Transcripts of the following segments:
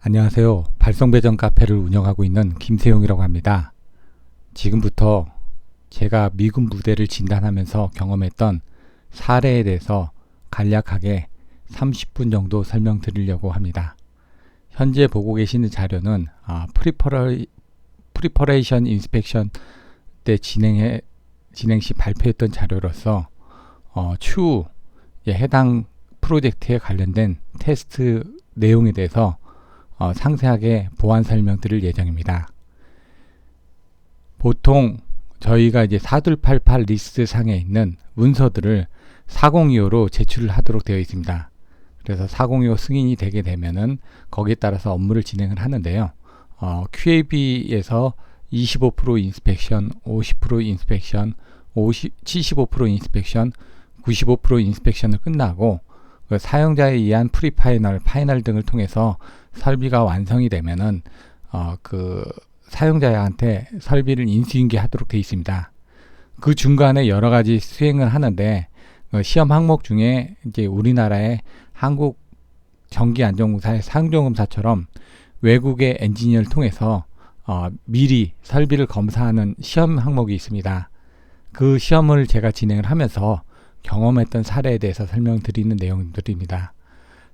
안녕하세요. 발성배전 카페를 운영하고 있는 김세용이라고 합니다. 지금부터 제가 미군 부대를 진단하면서 경험했던 사례에 대해서 간략하게 30분 정도 설명드리려고 합니다. 현재 보고 계시는 자료는 프리퍼레이션 인스펙션 때 진행 시 발표했던 자료로서 추후 해당 프로젝트에 관련된 테스트 내용에 대해서 상세하게 보완 설명드릴 예정입니다. 보통 저희가 이제 4288 리스트 상에 있는 문서들을 4025로 제출을 하도록 되어 있습니다. 그래서 4025 승인이 되게 되면은 거기에 따라서 업무를 진행을 하는데요. QAB에서 25% 인스펙션, 50% 인스펙션, 75% 인스펙션, 95% 인스펙션을 끝나고 그 사용자에 의한 파이널 등을 통해서 설비가 완성이 되면은 그 사용자한테 설비를 인수인계하도록 되어 있습니다. 그 중간에 여러 가지 수행을 하는데 시험 항목 중에 이제 우리나라의 한국 전기안전공사의 상종검사처럼 외국의 엔지니어를 통해서 미리 설비를 검사하는 시험 항목이 있습니다. 그 시험을 제가 진행을 하면서 경험했던 사례에 대해서 설명드리는 내용들입니다.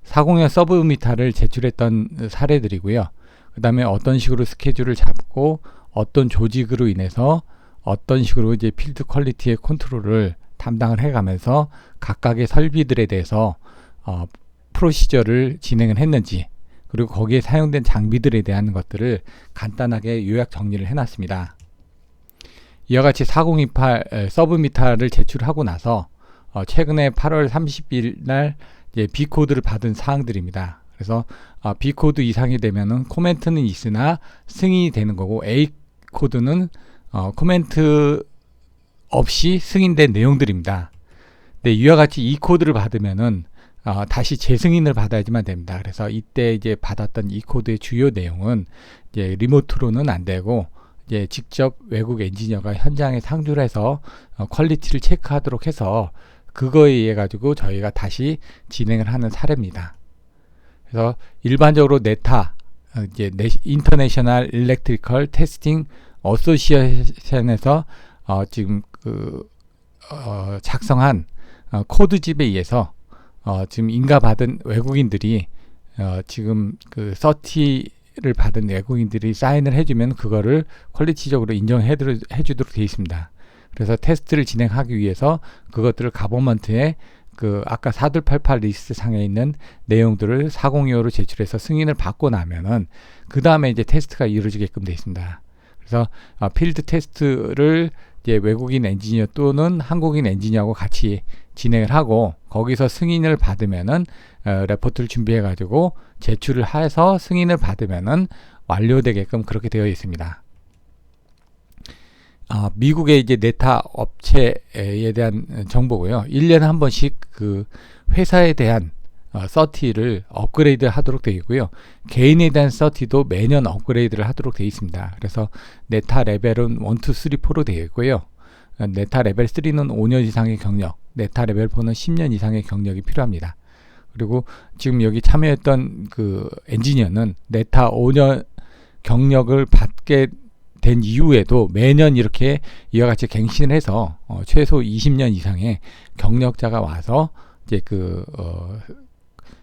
402 서브미터를 제출했던 사례들이고요. 그 다음에 어떤 식으로 스케줄을 잡고 어떤 조직으로 인해서 어떤 식으로 이제 필드 퀄리티의 컨트롤을 담당을 해가면서 각각의 설비들에 대해서 프로시저를 진행을 했는지, 그리고 거기에 사용된 장비들에 대한 것들을 간단하게 요약 정리를 해놨습니다. 이와 같이 4028 서브미터를 제출하고 나서 최근에 8월 30일 날 이제 B코드를 받은 사항들입니다. 그래서 B코드 이상이 되면은 코멘트는 있으나 승인이 되는 거고, A코드는 코멘트 없이 승인된 내용들입니다. 근데 이와 같이 E코드를 받으면은 다시 재승인을 받아야지만 됩니다. 그래서 이때 이제 받았던 E코드의 주요 내용은 이제 리모트로는 안 되고, 이제 직접 외국 엔지니어가 현장에 상주를 해서 퀄리티를 체크하도록 해서 그거에 의해 가지고 저희가 다시 진행을 하는 사례입니다. 그래서 일반적으로 네타, 이제 인터내셔널 일렉트리컬 테스팅 어소시에이션에서 지금 작성한 코드집에 의해서 지금 인가받은 외국인들이 지금 그 서티를 받은 외국인들이 사인을 해주면 그거를 퀄리티적으로 인정해 주도록 되어 있습니다. 그래서 테스트를 진행하기 위해서 그것들을 가버먼트에 그 아까 4288 리스트 상에 있는 내용들을 4025로 제출해서 승인을 받고 나면은 그 다음에 이제 테스트가 이루어지게끔 되어 있습니다. 그래서 필드 테스트를 이제 외국인 엔지니어 또는 한국인 엔지니어하고 같이 진행을 하고, 거기서 승인을 받으면은 레포트를 준비해 가지고 제출을 해서 승인을 받으면은 완료되게끔 그렇게 되어 있습니다. 미국의 이제 네타 업체에 대한 정보고요. 1년에 한 번씩 그 회사에 대한 서티를 업그레이드 하도록 되어 있고요. 개인에 대한 서티도 매년 업그레이드를 하도록 되어 있습니다. 그래서 네타 레벨은 1, 2, 3, 4로 되어 있고요. 네타 레벨 3는 5년 이상의 경력, 네타 레벨 4는 10년 이상의 경력이 필요합니다. 그리고 지금 여기 참여했던 그 엔지니어는 네타 5년 경력을 받게 된 이후에도 매년 이렇게 이와 같이 갱신을 해서 최소 20년 이상의 경력자가 와서 이제 그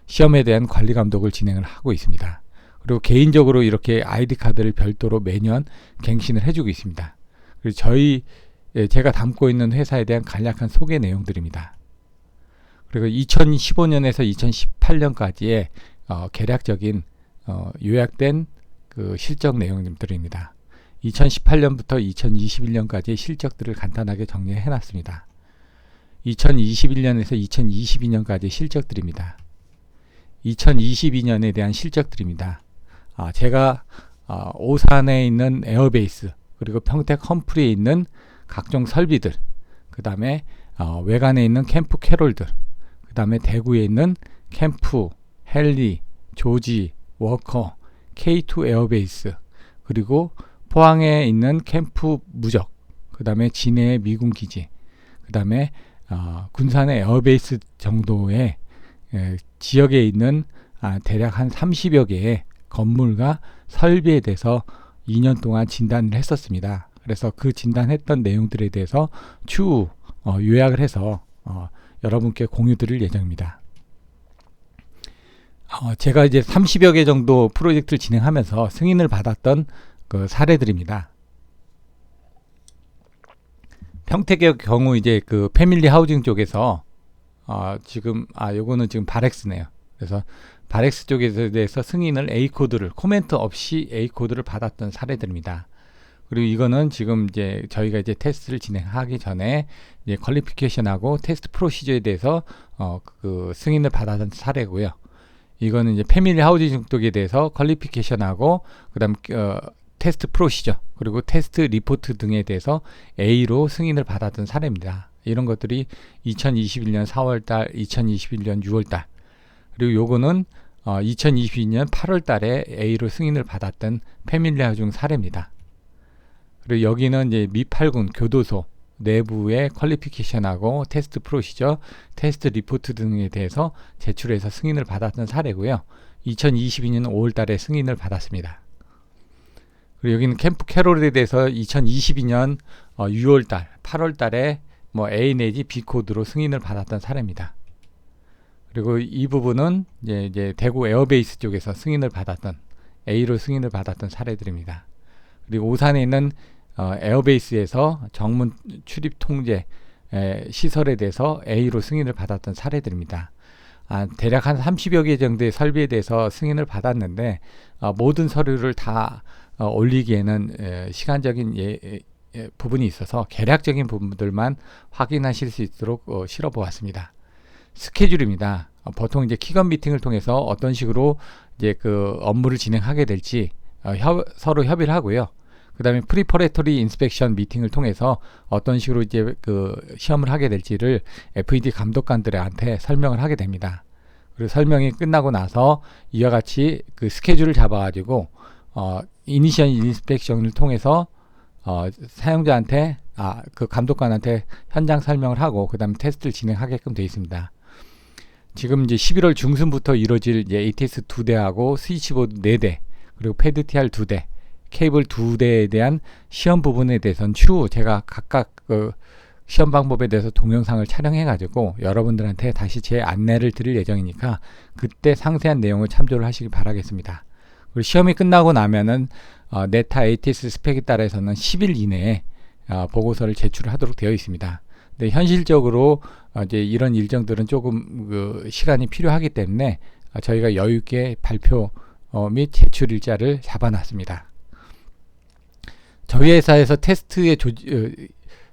시험에 대한 관리 감독을 진행을 하고 있습니다. 그리고 개인적으로 이렇게 아이디 카드를 별도로 매년 갱신을 해주고 있습니다. 그리고 제가 담고 있는 회사에 대한 간략한 소개 내용들입니다. 그리고 2015년에서 2018년까지의 개략적인 요약된 그 실적 내용들입니다. 2018년부터 2021년까지의 실적들을 간단하게 정리해 놨습니다. 2021년에서 2022년까지의 실적들입니다. 2022년에 대한 실적들입니다. 제가 오산에 있는 에어베이스, 그리고 평택 험프리에 있는 각종 설비들, 그 다음에 외관에 있는 캠프 캐롤들, 그 다음에 대구에 있는 캠프, 헨리, 조지, 워커, K2 에어베이스, 그리고 포항에 있는 캠프 무적, 그 다음에 진해의 미군 기지, 그 다음에 군산의 에어베이스 정도의 지역에 있는 대략 한 30여 개의 건물과 설비에 대해서 2년 동안 진단을 했었습니다. 그래서 그 진단했던 내용들에 대해서 추후 요약을 해서 여러분께 공유드릴 예정입니다. 제가 이제 30여 개 정도 프로젝트를 진행하면서 승인을 받았던 그 사례들입니다. 평택의 경우 이제 그 패밀리 하우징 쪽에서 요거는 지금 바렉스네요. 그래서 바렉스 쪽에 대해서 승인을 A 코드를 코멘트 없이 A 코드를 받았던 사례들입니다. 그리고 이거는 지금 이제 저희가 이제 테스트를 진행하기 전에 이제 퀄리피케이션하고 테스트 프로시저에 대해서 그 승인을 받았던 사례고요. 이거는 이제 패밀리 하우징 쪽에 대해서 퀄리피케이션하고 그다음 테스트 프로시저 그리고 테스트 리포트 등에 대해서 A로 승인을 받았던 사례입니다. 이런 것들이 2021년 4월달, 2021년 6월달 그리고 요거는 2022년 8월달에 A로 승인을 받았던 패밀리 하우징 사례입니다. 그리고 여기는 이제 미8군 교도소 내부의 퀄리피케이션하고 테스트 프로시저, 테스트 리포트 등에 대해서 제출해서 승인을 받았던 사례고요. 2022년 5월달에 승인을 받았습니다. 그리고 여기는 캠프 캐롤에 대해서 2022년 6월달, 8월달에 뭐 A 내지 B 코드로 승인을 받았던 사례입니다. 그리고 이 부분은 이제 대구 에어베이스 쪽에서 승인을 받았던 A로 승인을 받았던 사례들입니다. 그리고 오산에 있는 에어베이스에서 정문 출입 통제 시설에 대해서 A로 승인을 받았던 사례들입니다. 대략 한 30여 개 정도의 설비에 대해서 승인을 받았는데 모든 서류를 다 올리기에는 시간적인 부분이 있어서 개략적인 부분들만 확인하실 수 있도록 실어 보았습니다. 스케줄입니다. 보통 이제 키건 미팅을 통해서 어떤 식으로 이제 그 업무를 진행하게 될지 서로 협의를 하고요. 그 다음에 프리퍼레터리 인스펙션 미팅을 통해서 어떤 식으로 이제 그 시험을 하게 될지를 FED 감독관들한테 설명을 하게 됩니다. 그리고 설명이 끝나고 나서 이와 같이 그 스케줄을 잡아가지고 이니셜 인스펙션을 통해서 사용자한테 그 감독관한테 현장 설명을 하고 그 다음에 테스트를 진행하게끔 되어 있습니다. 지금 이제 11월 중순부터 이루어질 이제 ATS 2대하고 스위치보드 4대 그리고 패드 TR 2대 케이블 2대에 대한 시험 부분에 대해서는 추후 제가 각각 그 시험 방법에 대해서 동영상을 촬영해 가지고 여러분들한테 다시 제 안내를 드릴 예정이니까 그때 상세한 내용을 참조를 하시기 바라겠습니다. 그리고 시험이 끝나고 나면은 네타 ATS 스펙에 따라서는 10일 이내에 보고서를 제출하도록 되어 있습니다. 근데 현실적으로 이제 이런 일정들은 조금 그 시간이 필요하기 때문에 저희가 여유 있게 발표 및 제출 일자를 잡아놨습니다. 저희 회사에서 테스트에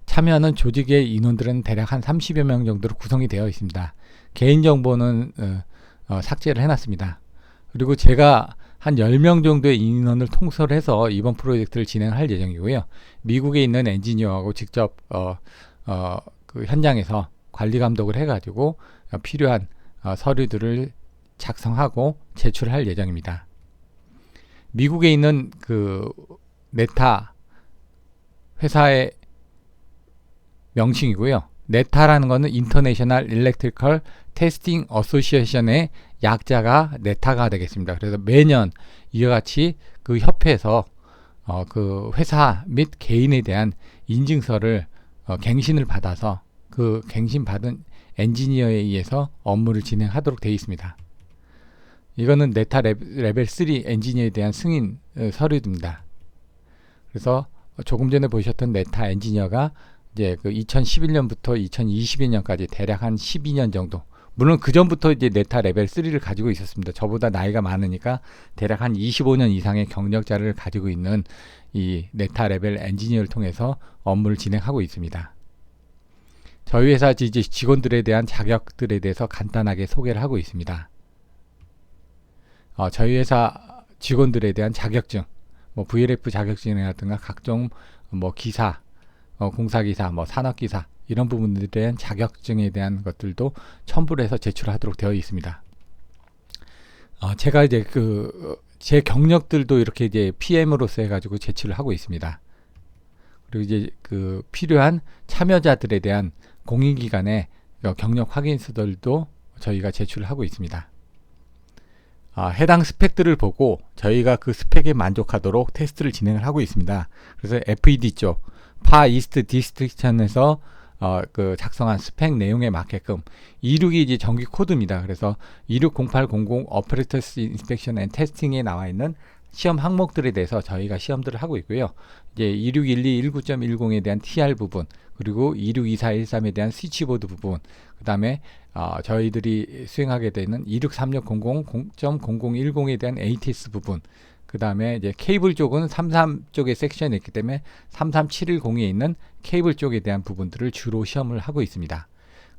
참여하는 조직의 인원들은 대략 한 30여 명 정도로 구성이 되어 있습니다. 개인정보는 삭제를 해놨습니다. 그리고 제가 한 10명 정도의 인원을 통솔해서 이번 프로젝트를 진행할 예정이고요. 미국에 있는 엔지니어하고 직접 그 현장에서 관리 감독을 해가지고 필요한 서류들을 작성하고 제출할 예정입니다. 미국에 있는 그 네타 회사의 명칭이고요. 네타라는 것은 인터내셔널 일렉트리컬 테스팅 어소시에이션의 약자가 네타가 되겠습니다. 그래서 매년 이와 같이 그 협회에서 그 회사 및 개인에 대한 인증서를 갱신을 받아서 그 갱신받은 엔지니어에 의해서 업무를 진행하도록 되어 있습니다. 이거는 네타 레벨 3 엔지니어에 대한 승인 서류입니다. 그래서 조금 전에 보셨던 네타 엔지니어가 이제 그 2011년부터 2022년까지 대략 한 12년 정도. 물론 그 전부터 이제 네타 레벨 3를 가지고 있었습니다. 저보다 나이가 많으니까 대략 한 25년 이상의 경력자를 가지고 있는 이 네타 레벨 엔지니어를 통해서 업무를 진행하고 있습니다. 저희 회사 이제 직원들에 대한 자격들에 대해서 간단하게 소개를 하고 있습니다. 저희 회사 직원들에 대한 자격증, 뭐 VLF 자격증이라든가 각종 뭐 기사, 공사기사, 뭐 산업기사 이런 부분들에 대한 자격증에 대한 것들도 첨부를 해서 제출하도록 되어 있습니다. 제가 이제 제 경력들도 이렇게 이제 PM으로서 해가지고 제출을 하고 있습니다. 그리고 이제 그 필요한 참여자들에 대한 공인기관의 경력 확인서들도 저희가 제출을 하고 있습니다. 해당 스펙들을 보고 저희가 그 스펙에 만족하도록 테스트를 진행을 하고 있습니다. 그래서 FED 쪽 파 이스트 디스트릭션에서 그 작성한 스펙 내용에 맞게끔 26이 이제 정기 코드입니다. 그래서 260800 Operators Inspection and Testing에 나와 있는 시험 항목들에 대해서 저희가 시험들을 하고 있고요. 이제 2612 19.10에 대한 TR 부분, 그리고 262413에 대한 스위치보드 부분, 그 다음에 저희들이 수행하게 되는 263600.0010에 대한 ATS 부분, 그 다음에 이제 케이블 쪽은 33 쪽에 섹션이 있기 때문에 33710에 있는 케이블 쪽에 대한 부분들을 주로 시험을 하고 있습니다.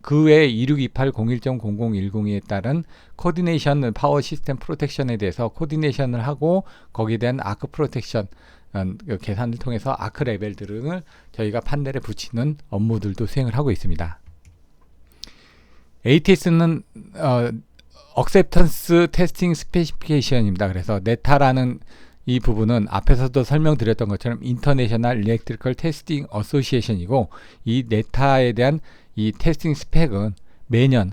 그 외에 262801.0010에 따른 코디네이션 파워 시스템 프로텍션에 대해서 코디네이션을 하고 거기에 대한 아크 프로텍션 계산을 통해서 아크 레벨 등을 저희가 판넬에 붙이는 업무들도 수행을 하고 있습니다. ATS는 Acceptance Testing Specification입니다. 그래서 네타라는 이 부분은 앞에서도 설명드렸던 것처럼 International Electrical Testing Association이고, 이 네타에 대한 이 테스팅 스펙은 매년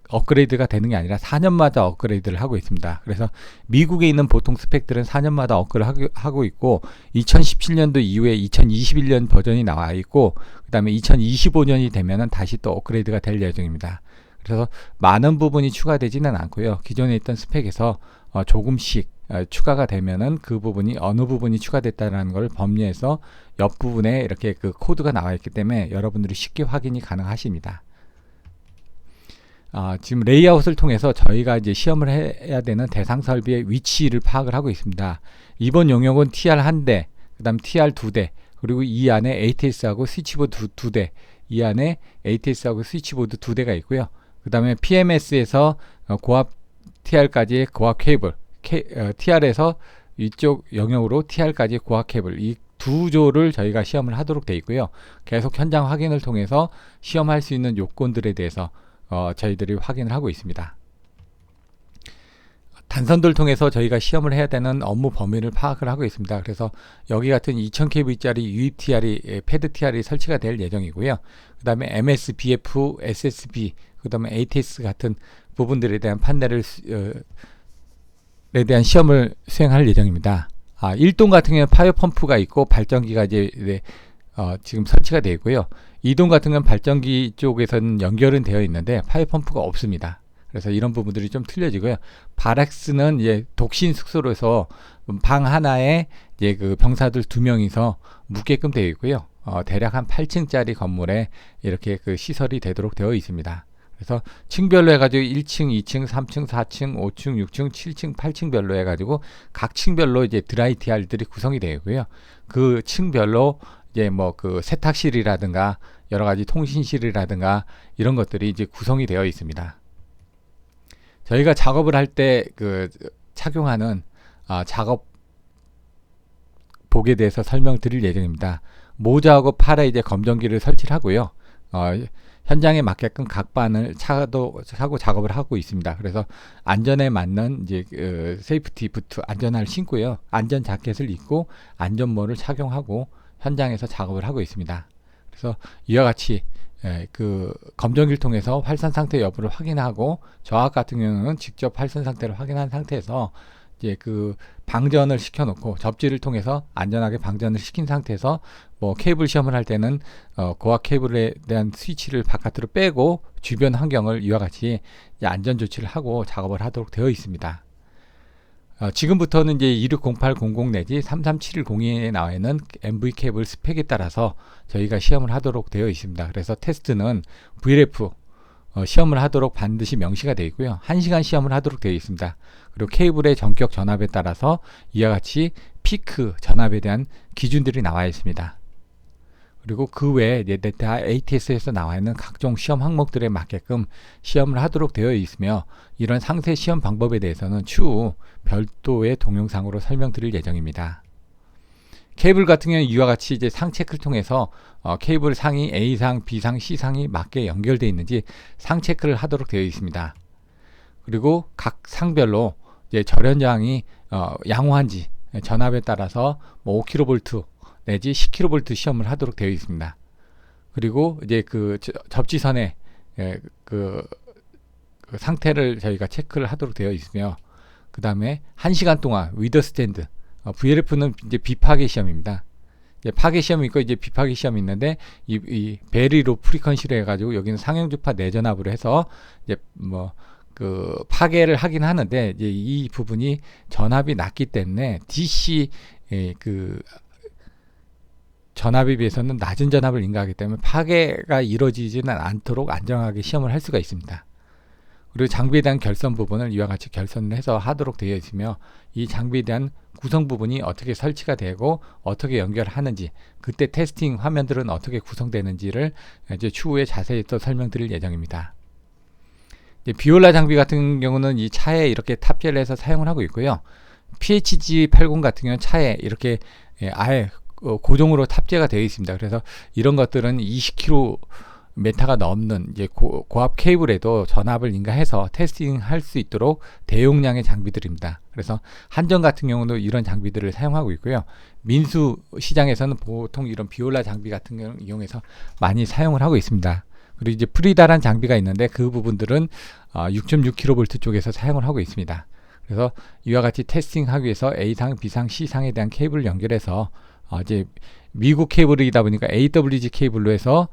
업그레이드가 되는 게 아니라 4년마다 업그레이드를 하고 있습니다. 그래서 미국에 있는 보통 스펙들은 4년마다 업그레이드 하고 있고, 2017년도 이후에 2021년 버전이 나와 있고, 그 다음에 2025년이 되면은 다시 또 업그레이드가 될 예정입니다. 그래서 많은 부분이 추가되지는 않고요. 기존에 있던 스펙에서 조금씩 추가가 되면은 그 부분이 어느 부분이 추가됐다는 걸 법리에서 옆부분에 이렇게 그 코드가 나와 있기 때문에 여러분들이 쉽게 확인이 가능하십니다. 지금 레이아웃을 통해서 저희가 이제 시험을 해야 되는 대상 설비의 위치를 파악을 하고 있습니다. 이번 용역은 TR 1대, 그 다음 TR 2대, 그리고 이 안에 ATS하고 스위치보드 2대, 이 안에 ATS하고 스위치보드 2대가 있고요. 그 다음에 PMS에서 고압 TR까지의 고압 케이블, TR에서 이쪽 영역으로 TR까지 고압 케이블, 이 두 조를 저희가 시험을 하도록 되어 있고요. 계속 현장 확인을 통해서 시험할 수 있는 요건들에 대해서 저희들이 확인을 하고 있습니다. 단선들 통해서 저희가 시험을 해야 되는 업무 범위를 파악을 하고 있습니다. 그래서 여기 같은 2000kV짜리 유입 TR이, 패드 TR이 설치가 될 예정이고요. 그 다음에 MS, BF, SSB, 그 다음에 ATS 같은 부분들에 대한 판넬을 대한 시험을 수행할 예정입니다. 1동 같은 경우는 파이어 펌프가 있고 발전기가 이제 지금 설치가 되어 있고요. 2동 같은 경우는 발전기 쪽에서는 연결은 되어 있는데 파이어 펌프가 없습니다. 그래서 이런 부분들이 좀 틀려지고요. 바락스는 이제 독신 숙소로서 방 하나에 이제 그 병사들 2명이서 묵게끔 되어 있고요. 대략 한 8층짜리 건물에 이렇게 그 시설이 되도록 되어 있습니다. 그래서 층별로 해가지고 1층, 2층, 3층, 4층, 5층, 6층, 7층, 8층별로 해가지고 각 층별로 이제 드라이 TR들이 구성이 되어 있고요. 그 층별로 이제 뭐 그 세탁실이라든가 여러 가지 통신실이라든가 이런 것들이 이제 구성이 되어 있습니다. 저희가 작업을 할 때 그 착용하는 작업복에 대해서 설명드릴 예정입니다. 모자하고 팔에 이제 검정기를 설치를 하고요. 현장에 맞게끔 각반을 차고 작업을 하고 있습니다. 그래서 안전에 맞는 이제 세이프티 부트 안전화를 신고요. 안전 자켓을 입고 안전모를 착용하고 현장에서 작업을 하고 있습니다. 그래서 이와 같이 그 검정기를 통해서 활선 상태 여부를 확인하고, 저압 같은 경우는 직접 활선 상태를 확인한 상태에서 이제 그 방전을 시켜놓고 접지를 통해서 안전하게 방전을 시킨 상태에서 뭐 케이블 시험을 할 때는 고압 케이블에 대한 스위치를 바깥으로 빼고 주변 환경을 이와 같이 안전 조치를 하고 작업을 하도록 되어 있습니다. 지금부터는 이제 260800 내지 33710에 나와 있는 MV 케이블 스펙에 따라서 저희가 시험을 하도록 되어 있습니다. 그래서 테스트는 VRF 시험을 하도록 반드시 명시가 되어 있고요. 1시간 시험을 하도록 되어 있습니다. 그리고 케이블의 전격 전압에 따라서 이와 같이 피크 전압에 대한 기준들이 나와 있습니다. 그리고 그 외에 네타 ATS에서 나와 있는 각종 시험 항목들에 맞게끔 시험을 하도록 되어 있으며, 이런 상세 시험 방법에 대해서는 추후 별도의 동영상으로 설명드릴 예정입니다. 케이블 같은 경우는 이와 같이 이제 상 체크를 통해서 케이블 상이 A상, B상, C상이 맞게 연결되어 있는지 상 체크를 하도록 되어 있습니다. 그리고 각 상별로 이제 절연장이 양호한지 전압에 따라서 뭐 5kV 내지 10kV 시험을 하도록 되어 있습니다. 그리고 이제 그 접지선의 그 상태를 저희가 체크를 하도록 되어 있으며, 그 다음에 1시간 동안 위더 스탠드. VLF는 이제 비파괴 시험입니다. 이제 파괴 시험이 있고 이제 비파괴 시험이 있는데 이 베리로 프리컨시로 해가지고 여기는 상용주파 내전압으로 해서 이제 뭐 그 파괴를 하긴 하는데 이제 이 부분이 전압이 낮기 때문에 DC 그 전압에 비해서는 낮은 전압을 인가하기 때문에 파괴가 이루어지지는 않도록 안정하게 시험을 할 수가 있습니다. 그리고 장비에 대한 결선 부분을 이와 같이 결선을 해서 하도록 되어 있으며 이 장비에 대한 구성 부분이 어떻게 설치가 되고 어떻게 연결하는지 그때 테스팅 화면들은 어떻게 구성되는지를 이제 추후에 자세히 또 설명드릴 예정입니다. 이제 비올라 장비 같은 경우는 이 차에 이렇게 탑재를 해서 사용을 하고 있고요. PHG80 같은 경우는 차에 이렇게 아예 고정으로 탑재가 되어 있습니다. 그래서 이런 것들은 20km가 넘는 이제 고압 케이블에도 전압을 인가해서 테스팅할 수 있도록 대용량의 장비들입니다. 그래서 한전 같은 경우도 이런 장비들을 사용하고 있고요. 민수 시장에서는 보통 이런 비올라 장비 같은 경우를 이용해서 많이 사용을 하고 있습니다. 그리고 이제 프리다란 장비가 있는데 그 부분들은 6.6kV 쪽에서 사용을 하고 있습니다. 그래서 이와 같이 테스팅하기 위해서 A상, B상, C상에 대한 케이블을 연결해서 이제 미국 케이블이다 보니까 AWG 케이블로 해서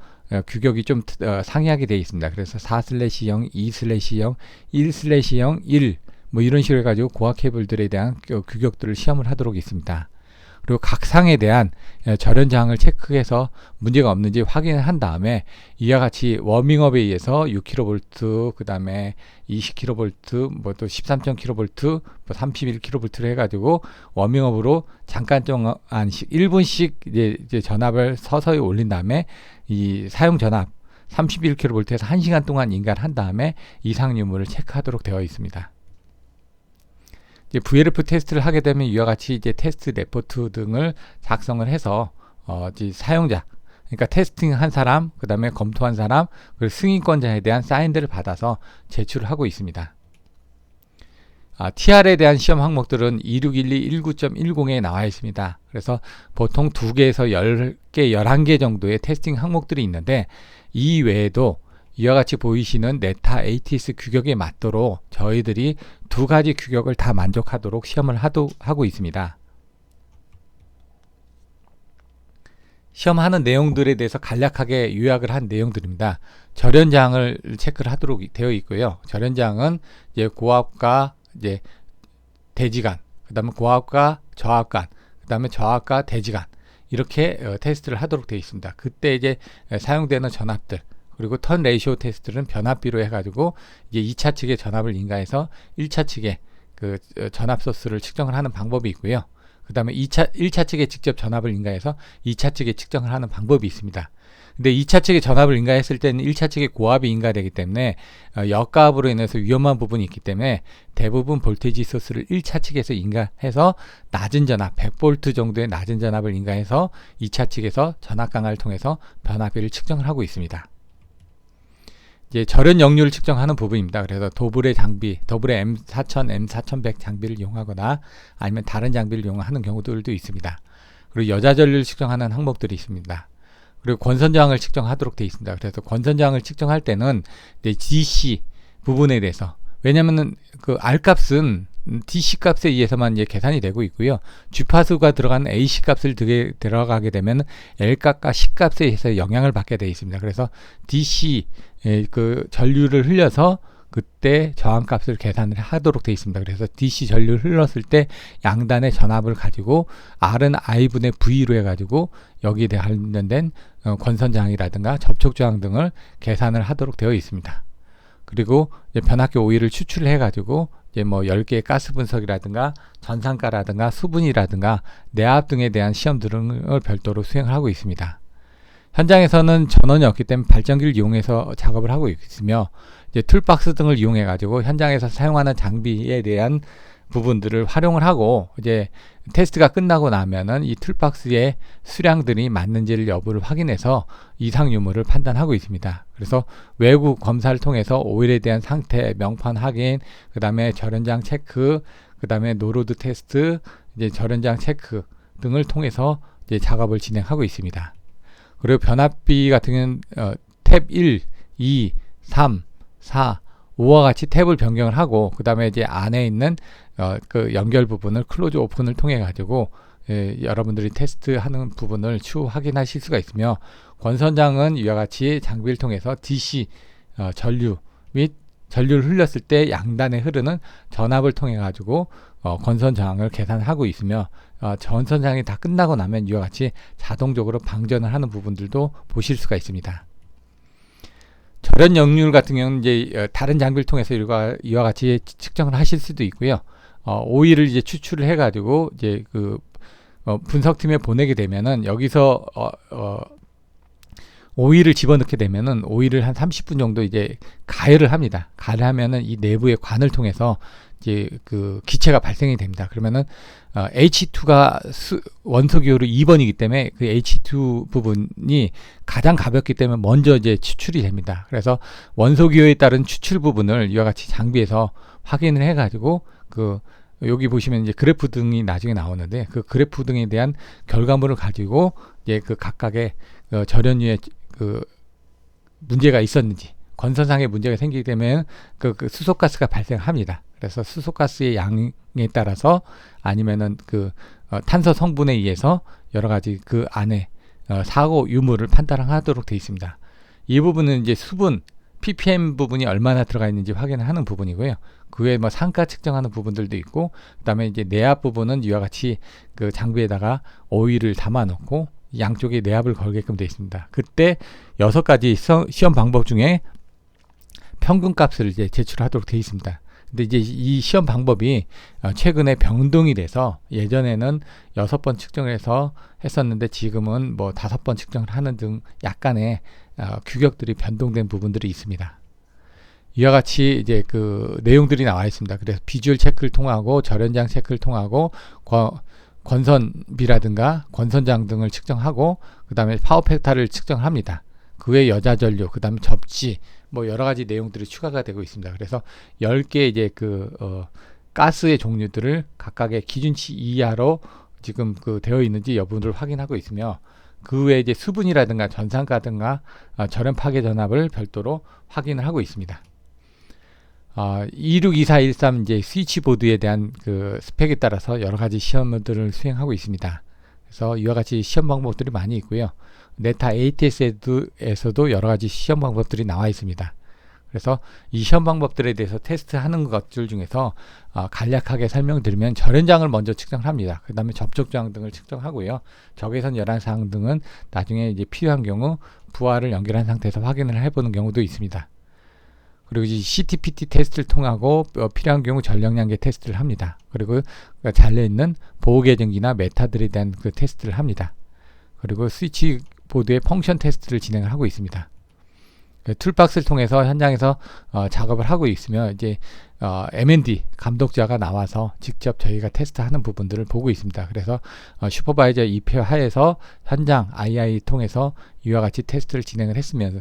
규격이 좀 상이하게 되어 있습니다. 그래서 4/0, 2/0, 1/0, 1 뭐 이런 식으로 해가지고 고압 케이블들에 대한 규격들을 시험을 하도록 있습니다. 그리고 각 상에 대한 절연 저항을 체크해서 문제가 없는지 확인을 한 다음에 이와 같이 워밍업에 의해서 6kV, 그 다음에 20kV, 뭐 또 13.kV, 뭐 31kV를 해가지고 워밍업으로 잠깐 동안씩 1분씩 이제 전압을 서서히 올린 다음에 이 사용 전압 31kV에서 1시간 동안 인가를 한 다음에 이상 유무를 체크하도록 되어 있습니다. 이제 VLF 테스트를 하게 되면 이와 같이 이제 테스트 레포트 등을 작성을 해서 이제 사용자, 그러니까 테스팅한 사람, 그 다음에 검토한 사람, 그리고 승인권자에 대한 사인들을 받아서 제출을 하고 있습니다. TR에 대한 시험 항목들은 2612 19.10에 나와 있습니다. 그래서 보통 2개에서 10개, 11개 정도의 테스팅 항목들이 있는데 이 외에도 이와 같이 보이시는 네타 ATS 규격에 맞도록 저희들이 2가지 규격을 다 만족하도록 시험을 하고 있습니다. 시험하는 내용들에 대해서 간략하게 요약을 한 내용들입니다. 절연저항을 체크를 하도록 되어 있고요. 절연저항은 이제 고압과 이제 대지간, 그 다음에 고압과 저압간, 그 다음에 저압과 대지간 이렇게 테스트를 하도록 되어 있습니다. 그때 이제 사용되는 전압들, 그리고 턴 레이시오 테스트는 변압비로 해가지고 이제 2차 측의 전압을 인가해서 1차 측의 그 전압 소스를 측정을 하는 방법이 있고요. 그 다음에 1차 측에 직접 전압을 인가해서 2차 측에 측정을 하는 방법이 있습니다. 근데 2차 측에 전압을 인가했을 때는 1차 측에 고압이 인가되기 때문에 역가압으로 인해서 위험한 부분이 있기 때문에 대부분 볼테이지 소스를 1차 측에서 인가해서 낮은 전압 100V 정도의 낮은 전압을 인가해서 2차 측에서 전압 강화를 통해서 변압비를 측정을 하고 있습니다. 이제 절연 역류를 측정하는 부분입니다. 그래서 도블의 장비, 도블의 M4000, M4100 장비를 이용하거나 아니면 다른 장비를 이용하는 경우들도 있습니다. 그리고 여자 전류를 측정하는 항목들이 있습니다. 그리고 권선 저항을 측정하도록 되어 있습니다. 그래서 권선 저항을 측정할 때는 DC 부분에 대해서, 왜냐면은 그 R 값은 DC 값에 의해서만 이제 계산이 되고 있고요. 주파수가 들어간 AC 값을 들어가게 되면 L 값과 C 값에 의해서 영향을 받게 되어 있습니다. 그래서 DC 그 전류를 흘려서 그때 저항값을 계산을 하도록 되어 있습니다. 그래서 DC 전류를 흘렀을 때 양단의 전압을 가지고 R은 I분의 V로 해가지고 여기에 관련된 권선 저항이라든가 접촉 저항 등을 계산을 하도록 되어 있습니다. 그리고 이제 변압기 오일을 추출을 해가지고 이제 뭐 10개의 가스 분석이라든가 전산가라든가 수분이라든가 내압 등에 대한 시험 등을 별도로 수행을 하고 있습니다. 현장에서는 전원이 없기 때문에 발전기를 이용해서 작업을 하고 있으며 이제 툴박스 등을 이용해 가지고 현장에서 사용하는 장비에 대한 부분들을 활용을 하고 이제 테스트가 끝나고 나면은 이 툴박스의 수량들이 맞는지를 여부를 확인해서 이상 유무를 판단하고 있습니다. 그래서 외부 검사를 통해서 오일에 대한 상태, 명판 확인, 그 다음에 절연장 체크, 그 다음에 노로드 테스트, 이제 절연장 체크 등을 통해서 이제 작업을 진행하고 있습니다. 그리고 변압비 같은 경우는 탭 1, 2, 3, 4, 5와 같이 탭을 변경을 하고 그 다음에 이제 안에 있는 그 연결 부분을 클로즈 오픈을 통해 가지고 여러분들이 테스트하는 부분을 추후 확인하실 수가 있으며, 권선장은 이와 같이 장비를 통해서 DC 전류 및 전류를 흘렸을 때 양단에 흐르는 전압을 통해 가지고 건선 저항을 계산하고 있으며, 전선 저항이 다 끝나고 나면 이와 같이 자동적으로 방전을 하는 부분들도 보실 수가 있습니다. 절연 역률 같은 경우는 이제 다른 장비를 통해서 이와 같이 측정을 하실 수도 있고요. 오일을 이제 추출을 해가지고 이제 그 분석팀에 보내게 되면은 여기서 오일을 집어넣게 되면은 오일을 한 30분 정도 이제 가열을 합니다. 가열하면은 이 내부의 관을 통해서 이제 그 기체가 발생이 됩니다. 그러면은 H2가 원소 기호로 2번이기 때문에 그 H2 부분이 가장 가볍기 때문에 먼저 이제 추출이 됩니다. 그래서 원소 기호에 따른 추출 부분을 이와 같이 장비에서 확인을 해가지고 여기 보시면 이제 그래프 등이 나중에 나오는데, 그 그래프 등에 대한 결과물을 가지고 이제 그 각각의 절연유에 그 문제가 있었는지, 건선상에 문제가 생기게 되면 그 수소가스가 발생합니다. 그래서 수소가스의 양에 따라서 아니면은 탄소 성분에 의해서 여러 가지 그 안에 사고 유무를 판단하도록 되어 있습니다. 이 부분은 이제 수분 ppm 부분이 얼마나 들어가 있는지 확인하는 부분이고요. 그 외에 뭐 상가 측정하는 부분들도 있고, 그다음에 이제 내압 부분은 이와 같이 그 장비에다가 오일을 담아 놓고 양쪽에 내압을 걸게끔 되어 있습니다. 그때 6가지 시험 방법 중에 평균 값을 이제 제출하도록 되어 있습니다. 근데 이제 이 시험 방법이 최근에 변동이 돼서 예전에는 6번 측정을 해서 했었는데 지금은 뭐 5번 측정을 하는 등 약간의 규격들이 변동된 부분들이 있습니다. 이와 같이 이제 그 내용들이 나와 있습니다. 그래서 비주얼 체크를 통하고 절연장 체크를 통하고 권선비라든가 권선장 등을 측정하고 그 다음에 파워 팩터를 측정합니다. 그 외 여자 전류, 그 다음에 접지, 뭐 여러 가지 내용들이 추가가 되고 있습니다. 그래서 10개 이제 가스의 종류들을 각각의 기준치 이하로 지금 되어 있는지 여부를 확인하고 있으며, 그 외에 이제 수분이라든가 전산가든가 절연 파괴 전압을 별도로 확인을 하고 있습니다. 262413 이제 스위치보드에 대한 그 스펙에 따라서 여러 가지 시험들을 수행하고 있습니다. 그래서 이와 같이 시험 방법들이 많이 있고요. 네타 ATS에서도 여러 가지 시험 방법들이 나와 있습니다. 그래서 이 시험 방법들에 대해서 테스트하는 것들 중에서 간략하게 설명드리면, 절연장을 먼저 측정합니다. 그 다음에 접촉저항 등을 측정하고요. 적외선 열환사항 등은 나중에 이제 필요한 경우 부하를 연결한 상태에서 확인을 해보는 경우도 있습니다. 그리고 이제 CTPT 테스트를 통하고 필요한 경우 전력량계 테스트를 합니다. 그리고 잘려있는 보호계정기나 메타들에 대한 그 테스트를 합니다. 그리고 스위치 보드의 펑션 테스트를 진행을 하고 있습니다. 툴박스를 통해서 현장에서 작업을 하고 있으며, 이제 M&D 감독자가 나와서 직접 저희가 테스트하는 부분들을 보고 있습니다. 그래서 슈퍼바이저 입회 하에서 현장 II 통해서 이와 같이 테스트를 진행을 했으며,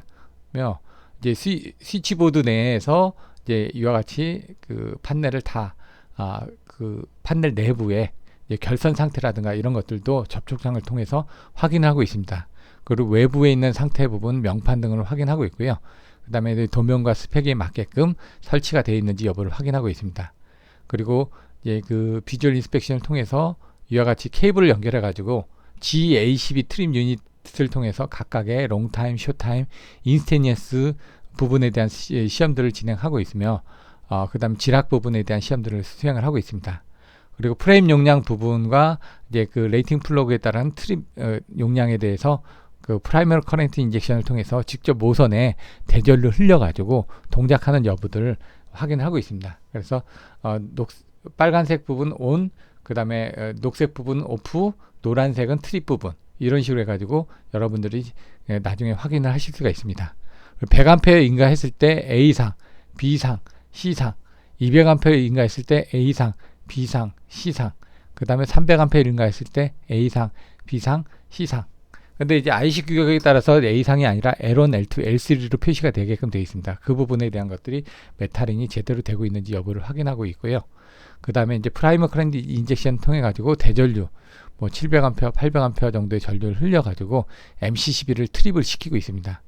이제 스위치보드 내에서 이제 이와 같이 그 판넬을 그 판넬 내부에 이제 결선 상태라든가 이런 것들도 접촉장을 통해서 확인하고 있습니다. 그리고 외부에 있는 상태 부분, 명판 등을 확인하고 있고요. 그 다음에 도면과 스펙에 맞게끔 설치가 되어 있는지 여부를 확인하고 있습니다. 그리고 이제 그 비주얼 인스펙션을 통해서 이와 같이 케이블을 연결해 가지고 GACB 트림 유닛을 통해서 각각의 롱타임, 숏타임, 인스테니어스 부분에 대한 시험들을 진행하고 있으며, 그 다음 지락 부분에 대한 시험들을 수행을 하고 있습니다. 그리고 프레임 용량 부분과 이제 그 레이팅 플러그에 따른 트림 용량에 대해서 그 프라이머리 커런트 인젝션을 통해서 직접 모선에 대전류 흘려가지고 동작하는 여부들을 확인하고 있습니다. 그래서 빨간색 부분 온, 그 다음에 녹색 부분 오프, 노란색은 트립 부분, 이런 식으로 해가지고 여러분들이 나중에 확인을 하실 수가 있습니다. 100A 인가했을 때 A상, B상, C상, 200A 인가했을 때 A상, B상, C상, 그 다음에 300A 인가했을 때 A상, B상, C상. 근데 이제 IC 규격에 따라서 A상이 아니라 L1, L2, L3로 표시가 되게끔 되어 있습니다. 그 부분에 대한 것들이 메타링이 제대로 되고 있는지 여부를 확인하고 있고요. 그 다음에 이제 프라이머 커런트 인젝션 통해 가지고 대전류 뭐 700A, 800A 정도의 전류를 흘려 가지고 MC12를 트립을 시키고 있습니다.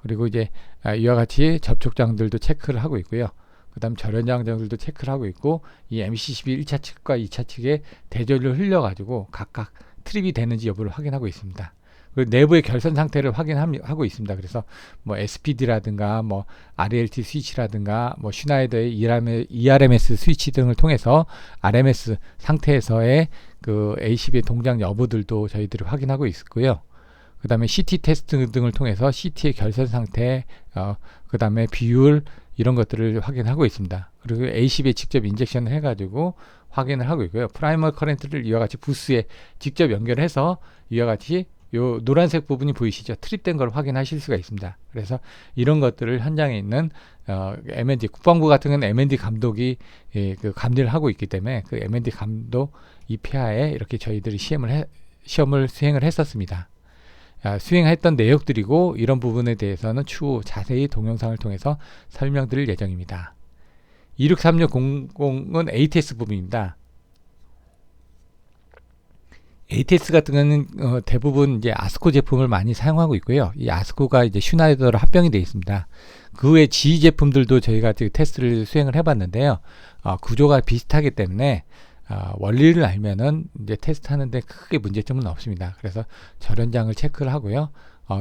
그리고 이제 이와 같이 접촉장들도 체크를 하고 있고요. 그 다음 절연장들도 체크를 하고 있고, 이 MCCB 1차 측과 2차 측에 대전을 흘려가지고 각각 트립이 되는지 여부를 확인하고 있습니다. 그리고 내부의 결선 상태를 확인하고 있습니다. 그래서 뭐 SPD라든가 뭐 RLT 스위치라든가 뭐 슈나이더의 ERMS 스위치 등을 통해서 RMS 상태에서의 그 ACB의 동작 여부들도 저희들이 확인하고 있고요. 그 다음에 CT 테스트 등을 통해서 CT의 결선 상태, 그 다음에 비율 이런 것들을 확인하고 있습니다. 그리고 ACB에 직접 인젝션을 해가지고 확인을 하고 있고요. 프라이머 커런트를 이와 같이 부스에 직접 연결해서 이와 같이 요 노란색 부분이 보이시죠? 트립된 걸 확인하실 수가 있습니다. 그래서 이런 것들을 현장에 있는 M&D 국방부 같은 경우는 M&D 감독이 그 감리를 하고 있기 때문에 그 M&D 감독 EPA에 이렇게 저희들이 시험을 수행을 했었습니다. 수행했던 내역들이고 이런 부분에 대해서는 추후 자세히 동영상을 통해서 설명드릴 예정입니다. 26360은 ATS 부분입니다. ATS 같은 경우는 대부분 이제 아스코 제품을 많이 사용하고 있고요. 이 아스코가 이제 슈나이더로 합병이 되어 있습니다. 그 외 GE 제품들도 저희가 지금 테스트를 수행을 해봤는데요. 구조가 비슷하기 때문에 원리를 알면은 이제 테스트하는데 크게 문제점은 없습니다. 그래서 절연장을 체크를 하고요.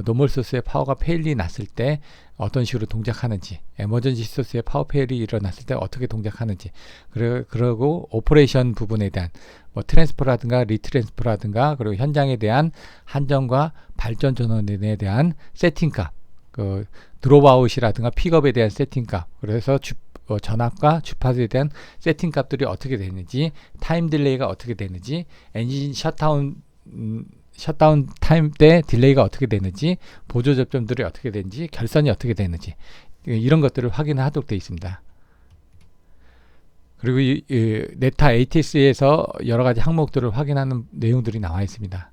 노멀 소스의 파워가 페일이 났을 때 어떤 식으로 동작하는지, 에머전시 소스의 파워 페일이 일어났을 때 어떻게 동작하는지, 그리고 오퍼레이션 부분에 대한 뭐 트랜스퍼라든가 리트랜스퍼라든가 그리고 현장에 대한 한전과 발전 전원에 대한 세팅값, 그 드롭아웃이라든가 픽업에 대한 세팅값, 그래서 전압과 주파수에 대한 세팅 값들이 어떻게 되는지, 타임 딜레이가 어떻게 되는지, 엔진 셧다운 타임 때 딜레이가 어떻게 되는지, 보조 접점들이 어떻게 되는지, 결선이 어떻게 되는지 이런 것들을 확인하도록 되어 있습니다. 그리고 이 네타 ATS에서 여러 가지 항목들을 확인하는 내용들이 나와 있습니다.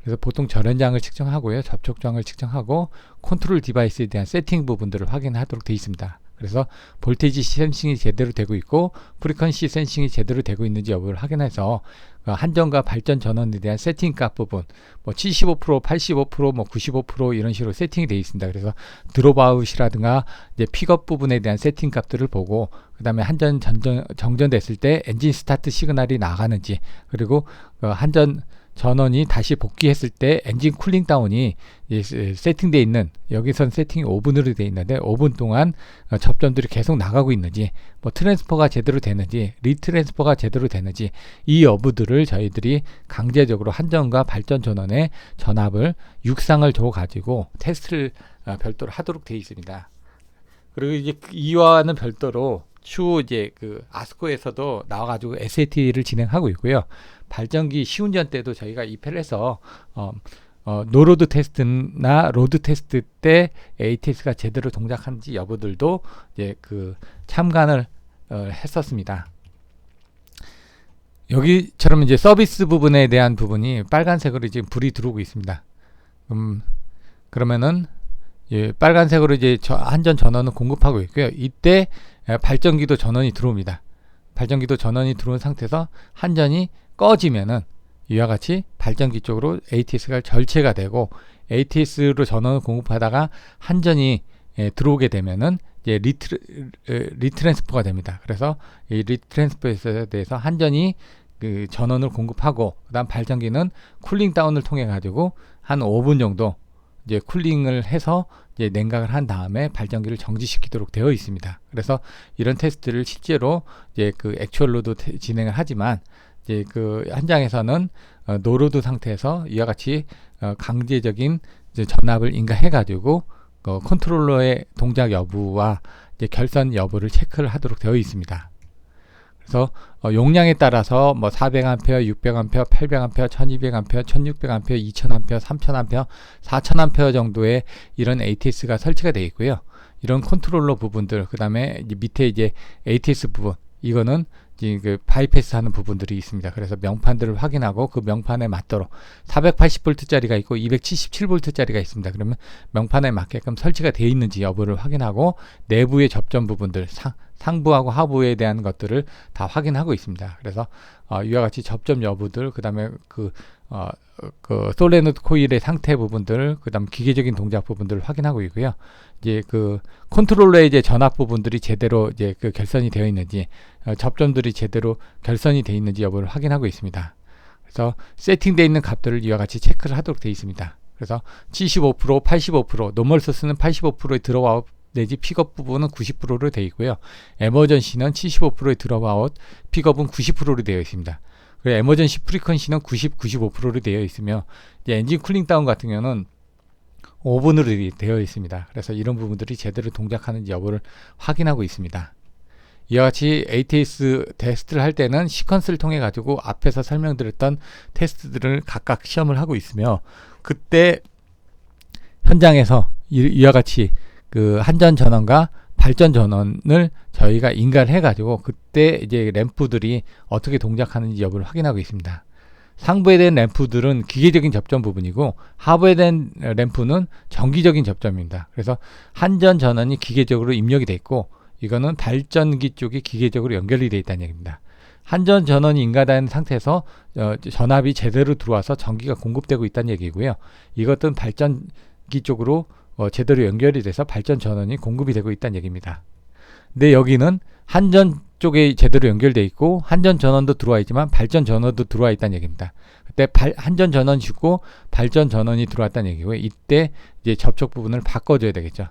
그래서 보통 절연장을 측정하고요, 접촉장을 측정하고 컨트롤 디바이스에 대한 세팅 부분들을 확인하도록 되어 있습니다. 그래서 볼테이지 센싱이 제대로 되고 있고 프리퀀시 센싱이 제대로 되고 있는지 여부를 확인해서 한전과 발전 전원에 대한 세팅 값 부분 뭐 75%, 85%, 뭐 95% 이런 식으로 세팅이 되어 있습니다. 그래서 드롭아웃이라든가 이제 픽업 부분에 대한 세팅 값들을 보고 그 다음에 한전 정전됐을 때 엔진 스타트 시그널이 나가는지, 그리고 한전 전원이 다시 복귀했을 때 엔진 쿨링 다운이 세팅되어 있는, 여기선 세팅이 5분으로 되어 있는데 5분 동안 접점들이 계속 나가고 있는지, 뭐 트랜스퍼가 제대로 되는지, 리트랜스퍼가 제대로 되는지 이 여부들을 저희들이 강제적으로 한전과 발전 전원의 전압을 육상을 줘 가지고 테스트를 별도로 하도록 되어 있습니다. 그리고 이제 이와는 별도로 추후 이제 그 아스코에서도 나와가지고 SAT를 진행하고 있고요. 발전기 시운전 때도 저희가 입회를 해서 노로드 테스트나 로드 테스트 때 ATS가 제대로 동작하는지 여부들도 이제 그 참관을 했었습니다. 여기처럼 이제 서비스 부분에 대한 부분이 빨간색으로 지금 불이 들어오고 있습니다. 그러면은 빨간색으로 이제 한전 전원은 공급하고 있고요. 이때 발전기도 전원이 들어옵니다. 발전기도 전원이 들어온 상태에서 한전이 꺼지면은 이와 같이 발전기 쪽으로 ATS가 절체가 되고, ATS로 전원을 공급하다가 한전이 들어오게 되면은 이제 리트랜스퍼가 됩니다. 그래서 이 리트랜스퍼에 대해서 한전이 그 전원을 공급하고, 그다음 발전기는 쿨링 다운을 통해 가지고 한 5분 정도 이제 쿨링을 해서 이제 냉각을 한 다음에 발전기를 정지시키도록 되어 있습니다. 그래서 이런 테스트를 실제로 이제 그 액츄얼로도 진행을 하지만 이제 그 현장에서는 노로드 상태에서 이와 같이 강제적인 이제 전압을 인가해 가지고 컨트롤러의 동작 여부와 이제 결선 여부를 체크를 하도록 되어 있습니다. 그래서 용량에 따라서 뭐 400A, 600A, 800A, 1200A, 1600A, 2000A, 3000A, 4000A 정도의 이런 ATS가 설치가 되어 있고요. 이런 컨트롤러 부분들, 그 다음에 밑에 이제 ATS 부분, 이거는 이제 그 바이패스 하는 부분들이 있습니다. 그래서 명판들을 확인하고 그 명판에 맞도록 480V짜리가 있고 277V짜리가 있습니다. 그러면 명판에 맞게끔 설치가 되어 있는지 여부를 확인하고 내부의 접점 부분들, 상부하고 하부에 대한 것들을 다 확인하고 있습니다. 그래서 이와 같이 접점 여부들, 그 다음에 그 솔레노이드 코일의 상태 부분들, 그 다음 기계적인 동작 부분들을 확인하고 있고요. 이제 그 컨트롤러의 이제 전압 부분들이 제대로 이제 그 결선이 되어 있는지, 접점들이 제대로 결선이 되어 있는지 여부를 확인하고 있습니다. 그래서 세팅되어 있는 값들을 이와 같이 체크를 하도록 되어 있습니다. 그래서 75%, 85%, 노멀 소스는 85%에 들어와웃 내지 픽업 부분은 90%로 되어 있고요. 에머전시는 75%에 들어와웃, 픽업은 90%로 되어 있습니다. 그리고 에머전시 프리퀀시는 90, 95%로 되어 있으며, 이제 엔진 쿨링 다운 같은 경우는 5분으로 되어 있습니다. 그래서 이런 부분들이 제대로 동작하는지 여부를 확인하고 있습니다. 이와 같이 ATS 테스트를 할 때는 시퀀스를 통해 가지고 앞에서 설명드렸던 테스트들을 각각 시험을 하고 있으며, 그때 현장에서 이와 같이 그 한전 전원과 발전 전원을 저희가 인가를 해가지고 그때 이제 램프들이 어떻게 동작하는지 여부를 확인하고 있습니다. 상부에 대한 램프들은 기계적인 접점 부분이고, 하부에 대한 램프는 정기적인 접점입니다. 그래서 한전 전원이 기계적으로 입력이 되어 있고, 이거는 발전기 쪽이 기계적으로 연결이 되어 있다는 얘기입니다. 한전 전원이 인가된 상태에서 전압이 제대로 들어와서 전기가 공급되고 있다는 얘기고요. 이것은 발전기 쪽으로 제대로 연결이 돼서 발전 전원이 공급이 되고 있다는 얘기입니다. 근데 여기는 한전 쪽에 제대로 연결되어 있고 한전 전원도 들어와 있지만 발전 전원도 들어와 있다는 얘기입니다. 그때 한전 전원이 죽고 발전 전원이 들어왔다는 얘기고요. 이때 이제 접촉 부분을 바꿔줘야 되겠죠.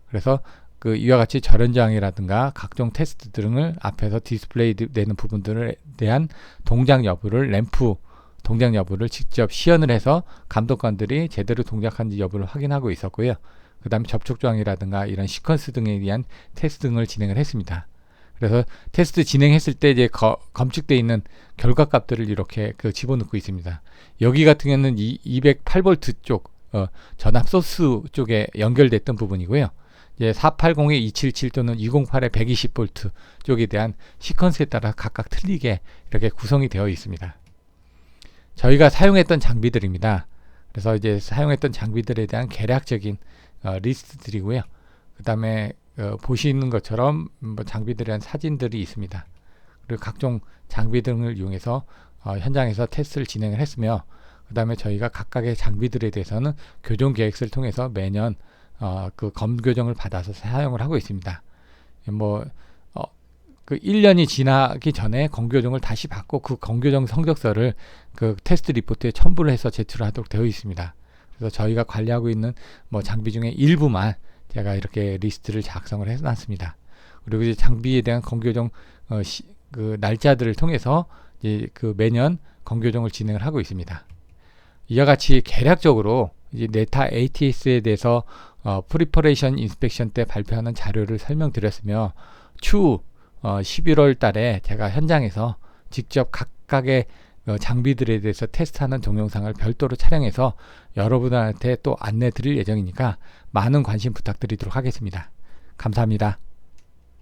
그래서 그 이와 같이 절연저항이라든가 각종 테스트 등을 앞에서 디스플레이 되는 부분들에 대한 동작 여부를, 램프 동작 여부를 직접 시연을 해서 감독관들이 제대로 동작하는지 여부를 확인하고 있었고요. 그 다음에 접촉 저항이라든가 이런 시퀀스 등에 대한 테스트 등을 진행을 했습니다. 그래서 테스트 진행했을 때 이제 검측되어 있는 결과값들을 이렇게 집어넣고 있습니다. 여기 같은 경우는 208V 쪽 전압 소스 쪽에 연결됐던 부분이고요. 이제 480에 277 또는 208에 120V 쪽에 대한 시퀀스에 따라 각각 틀리게 이렇게 구성이 되어 있습니다. 저희가 사용했던 장비들입니다. 그래서 이제 사용했던 장비들에 대한 개략적인 리스트들이고요. 그 다음에 보시는 것처럼 장비들에 대한 사진들이 있습니다. 그리고 각종 장비 등을 이용해서 현장에서 테스트를 진행을 했으며, 그 다음에 저희가 각각의 장비들에 대해서는 교정 계획서를 통해서 매년 그 검교정을 받아서 사용을 하고 있습니다. 그 1년이 지나기 전에 검교정을 다시 받고 그 검교정 성적서를 그 테스트 리포트에 첨부를 해서 제출하도록 되어 있습니다. 그래서 저희가 관리하고 있는 장비 중에 일부만 제가 이렇게 리스트를 작성을 해놨습니다. 그리고 이제 장비에 대한 검교정 그 날짜들을 통해서 이제 그 매년 검교정을 진행을 하고 있습니다. 이와 같이 개략적으로 이제 네타 ATS에 대해서 프리퍼레이션 인스펙션 때 발표하는 자료를 설명드렸으며, 추후 11월 달에 제가 현장에서 직접 각각의 장비들에 대해서 테스트하는 동영상을 별도로 촬영해서 여러분한테 또 안내 드릴 예정이니까 많은 관심 부탁드리도록 하겠습니다. 감사합니다.